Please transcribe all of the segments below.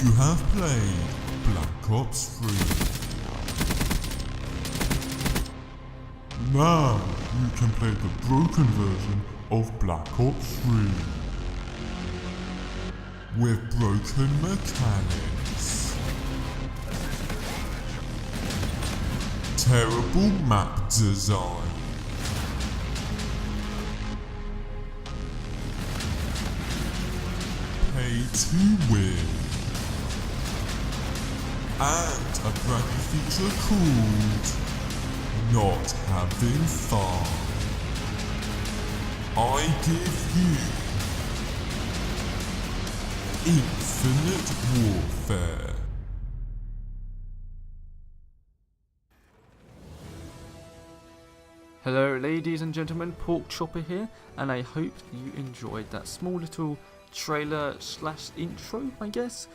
You have played Black Ops 3. Now you can play the broken version of Black Ops 3 with broken mechanics, terrible map design, pay to win, and a brand new feature called Not Having Fun. I give you Infinite Warfare. Hello ladies and gentlemen, Pork Chopper here, and I hope you enjoyed that small little trailer slash intro, I guess,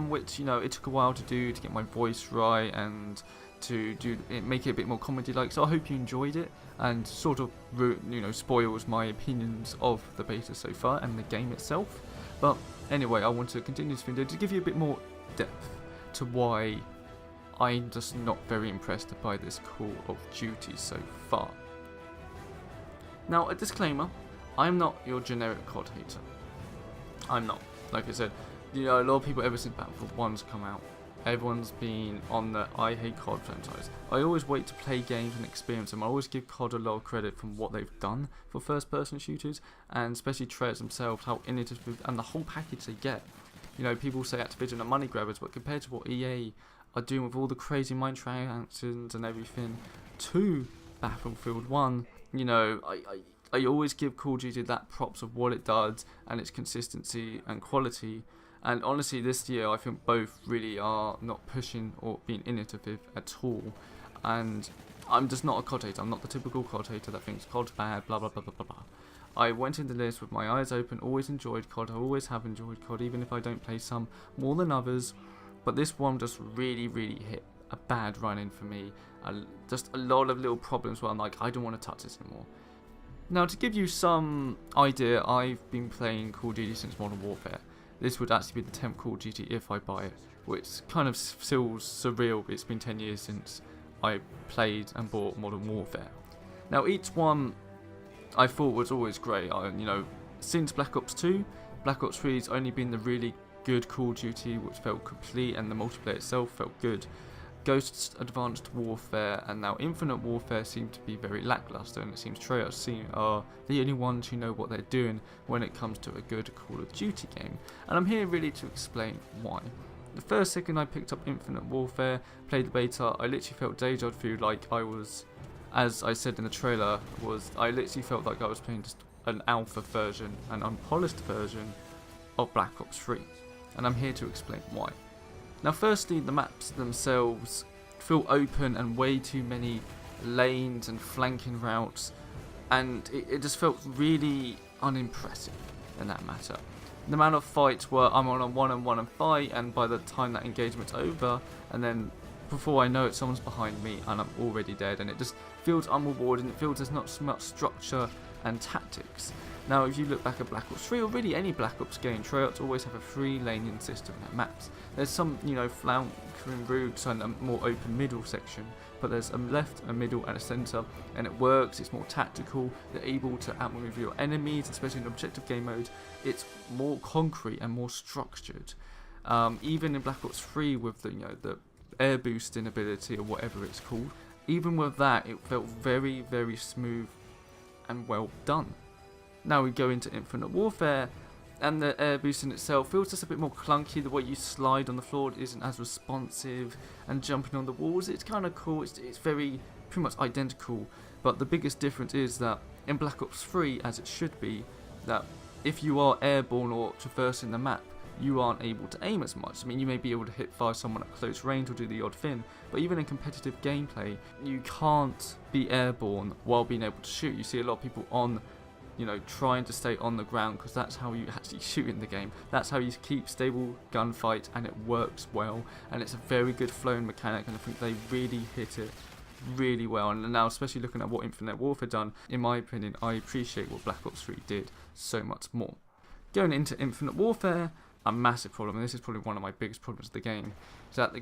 which, you know, it took a while to do to get my voice right and to make it a bit more comedy like, so I hope you enjoyed it and sort of, you know, spoils my opinions of the beta so far and the game itself. But anyway, I want to continue this video to give you a bit more depth to why I'm just not very impressed by this Call of Duty so far. Now, a disclaimer, I'm not your generic COD hater. I'm not. Like I said, you know, a lot of people ever since Battlefield 1's come out, everyone's been on the I hate COD franchise. I always wait to play games and experience them. I always give COD a lot of credit from what they've done for first-person shooters, and especially Treyarch themselves, how innovative and the whole package they get. You know, people say Activision are money grabbers, but compared to what EA are doing with all the crazy microtransactions and everything to Battlefield 1, you know, I always give Call of Duty that props of what it does and its consistency and quality. And honestly, this year I think both really are not pushing or being innovative at all. And I'm just not a COD hater. I'm not the typical COD hater that thinks COD's bad, blah blah blah blah blah blah. I went into this with my eyes open, always enjoyed COD, I always have enjoyed COD, even if I don't play some more than others. But this one just really hit a bad run in for me. Just a lot of little problems where I'm like, I don't want to touch this anymore. Now, to give you some idea, I've been playing Call of Duty since Modern Warfare. This would actually be the 10th Call of Duty if I buy it, which kind of feels surreal. It's been 10 years since I played and bought Modern Warfare. Now, each one I thought was always great. You know, since Black Ops 2, Black Ops 3 has only been the really good Call of Duty, which felt complete, and the multiplayer itself felt good. Ghosts, Advanced Warfare, and now Infinite Warfare seem to be very lackluster, and it seems Treyarch are the only ones who know what they're doing when it comes to a good Call of Duty game. And I'm here really to explain why. The first second I picked up Infinite Warfare, played the beta, I literally felt deja vu, like I was, as I said in the trailer, I literally felt like I was playing just an alpha version, an unpolished version of Black Ops 3. And I'm here to explain why. Now, firstly, the maps themselves feel open and way too many lanes and flanking routes, and it just felt really unimpressive in that matter. The amount of fights where I'm on a one-on-one fight, and by the time that engagement's over, and then before I know it, someone's behind me and I'm already dead, and it just feels unrewarding. It feels there's not so much structure and tactics. Now, if you look back at Black Ops 3, or really any Black Ops game, Treyarch always have a free-laning system in their maps. There's some, you know, flanking routes and a more open middle section, but there's a left, a middle, and a centre, and it works. It's more tactical. You're able to outmaneuver your enemies, especially in objective game mode. It's more concrete and more structured. Even in Black Ops 3, with the, you know, the air boosting ability or whatever it's called, even with that, it felt very smooth and well done. Now we go into Infinite Warfare, and the air boost in itself feels just a bit more clunky. The way you slide on the floor isn't as responsive, and jumping on the walls, it's kind of cool. It's very pretty much identical, but the biggest difference is that in Black Ops 3, as it should be, that if you are airborne or traversing the map, you aren't able to aim as much. I mean, you may be able to fire someone at close range or do the odd thing, but even in competitive gameplay, you can't be airborne while being able to shoot. You see a lot of people on, you know, trying to stay on the ground, because that's how you actually shoot in the game. That's how you keep stable gunfight, and it works well, and it's a very good flowing mechanic, and I think they really hit it really well. And now, especially looking at what Infinite Warfare done, in my opinion, I appreciate what Black Ops 3 did so much more. Going into Infinite Warfare, a massive problem, and this is probably one of my biggest problems of the game, is that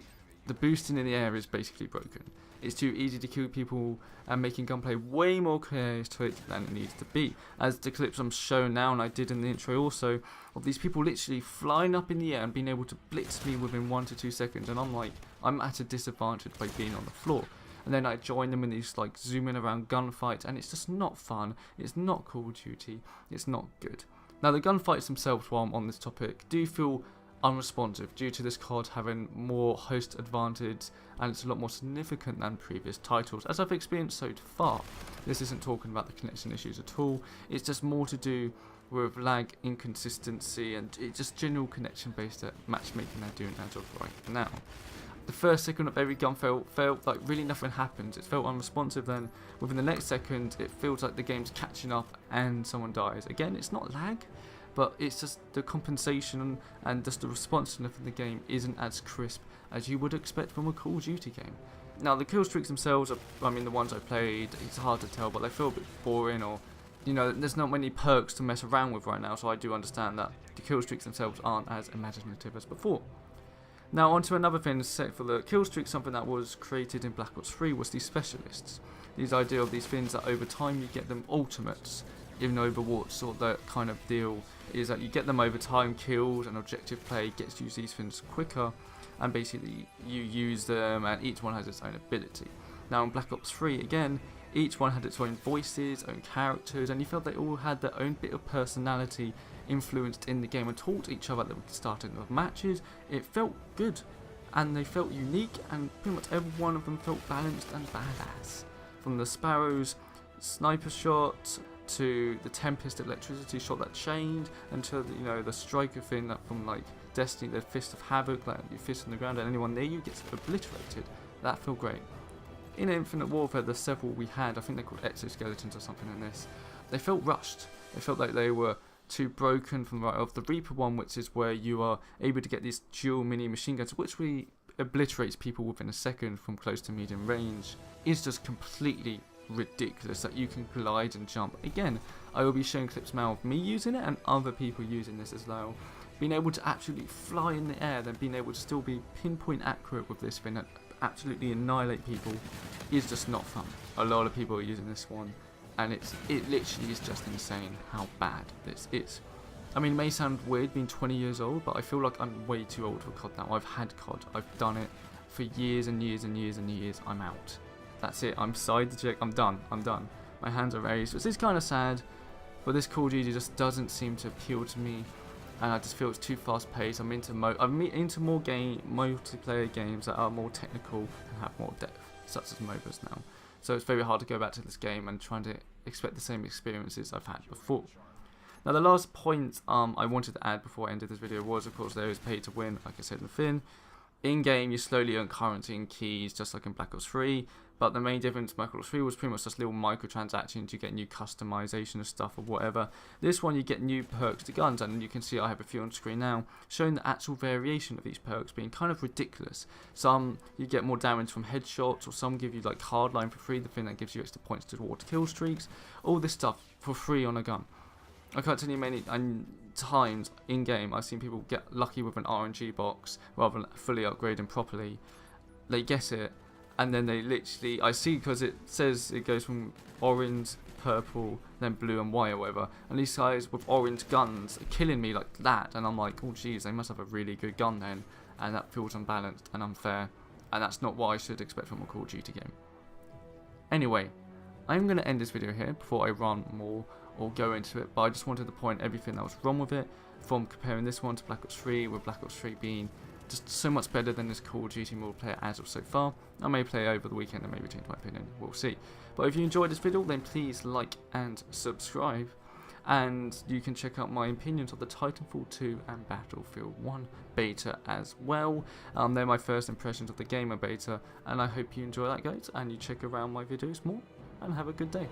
the boosting in the air is basically broken. It's too easy to kill people, and making gunplay way more chaotic than it needs to be. As the clips I'm showing now, and I did in the intro also, of these people literally flying up in the air and being able to blitz me within 1 to 2 seconds, and I'm like, I'm at a disadvantage by being on the floor. And then I join them in these like zooming around gunfights, and it's just not fun. It's not Call of Duty. It's not good. Now the gunfights themselves, while I'm on this topic, do feel unresponsive due to this COD having more host advantage, and it's a lot more significant than previous titles, as I've experienced so far. This isn't talking about the connection issues at all. It's just more to do with lag, inconsistency, and it's just general connection based matchmaking they're doing as of right now. The first second of every gun felt like really nothing happens. It felt unresponsive. Then within the next second it feels like the game's catching up and someone dies. Again, it's not lag, but it's just the compensation and just the responsiveness of the game isn't as crisp as you would expect from a Call of Duty game. Now the kill streaks themselves, I mean the ones I played, it's hard to tell, but they feel a bit boring, or you know, there's not many perks to mess around with right now, so I do understand that the kill streaks themselves aren't as imaginative as before. Now onto another thing set for the kill streak, something that was created in Black Ops 3 was these specialists. These idea of these things that over time you get them ultimates. In Overwatch, sort of that kind of deal is that you get them over time, kills and objective play gets to use these things quicker, and basically you use them and each one has its own ability. Now in Black Ops 3 again, each one had its own voices, own characters, and you felt they all had their own bit of personality influenced in the game and taught each other that we could start in the matches. It felt good and they felt unique, and pretty much every one of them felt balanced and badass. From the Sparrow's sniper shot to the Tempest electricity shot that chained, and to the, you know, the striker thing that from like Destiny, the Fist of Havoc, like you fist on the ground and anyone near you gets obliterated. That felt great. In Infinite Warfare, the several we had, I think they're called exoskeletons or something in this, they felt rushed. They felt like they were too broken from right off. The Reaper one, which is where you are able to get these dual mini machine guns, which really obliterates people within a second from close to medium range, is just completely ridiculous that you can glide and jump. Again, I will be showing clips now of me using it and other people using this as well. Being able to absolutely fly in the air, then being able to still be pinpoint accurate with this thing and absolutely annihilate people is just not fun. A lot of people are using this one, and it literally is just insane how bad this is. I mean, it may sound weird being 20 years old, but I feel like I'm way too old for COD now. I've had COD, I've done it for years and years and years and years. I'm out. That's it, I'm side the check, I'm done. My hands are raised, which is kind of sad, but this Call of Duty just doesn't seem to appeal to me, and I just feel it's too fast paced. I'm into more multiplayer games that are more technical and have more depth, such as MOBAs now. So it's very hard to go back to this game and trying to expect the same experiences I've had before. Now the last point I wanted to add before I ended this video was, of course, there is pay to win, like I said in the fin. In game you slowly earn currency and keys just like in Black Ops 3, but the main difference in Black Ops 3 was pretty much just little microtransactions. You get new customization of stuff or whatever. This one you get new perks to guns, and you can see I have a few on screen now showing the actual variation of these perks being kind of ridiculous. Some you get more damage from headshots, or some give you like hardline for free, the thing that gives you extra points towards kill streaks. All this stuff for free on a gun. I can't tell you many times in game I've seen people get lucky with an RNG box rather than fully upgrading properly. They get it, and then they literally, I see, because it says it goes from orange, purple, then blue and white or whatever, and these guys with orange guns are killing me like that, and I'm like, oh geez, they must have a really good gun then, and that feels unbalanced and unfair, and that's not what I should expect from a Call of Duty game. Anyway, I'm going to end this video here before I run more or go into it, but I just wanted to point everything that was wrong with it, from comparing this one to Black Ops 3, with Black Ops 3 being just so much better than this Call of Duty multiplayer as of so far. I may play over the weekend and maybe change my opinion, we'll see. But if you enjoyed this video, then please like and subscribe, and you can check out my opinions of the Titanfall 2 and Battlefield 1 beta as well. They're my first impressions of the gamer beta, and I hope you enjoy that, guys, and you check around my videos more, and have a good day.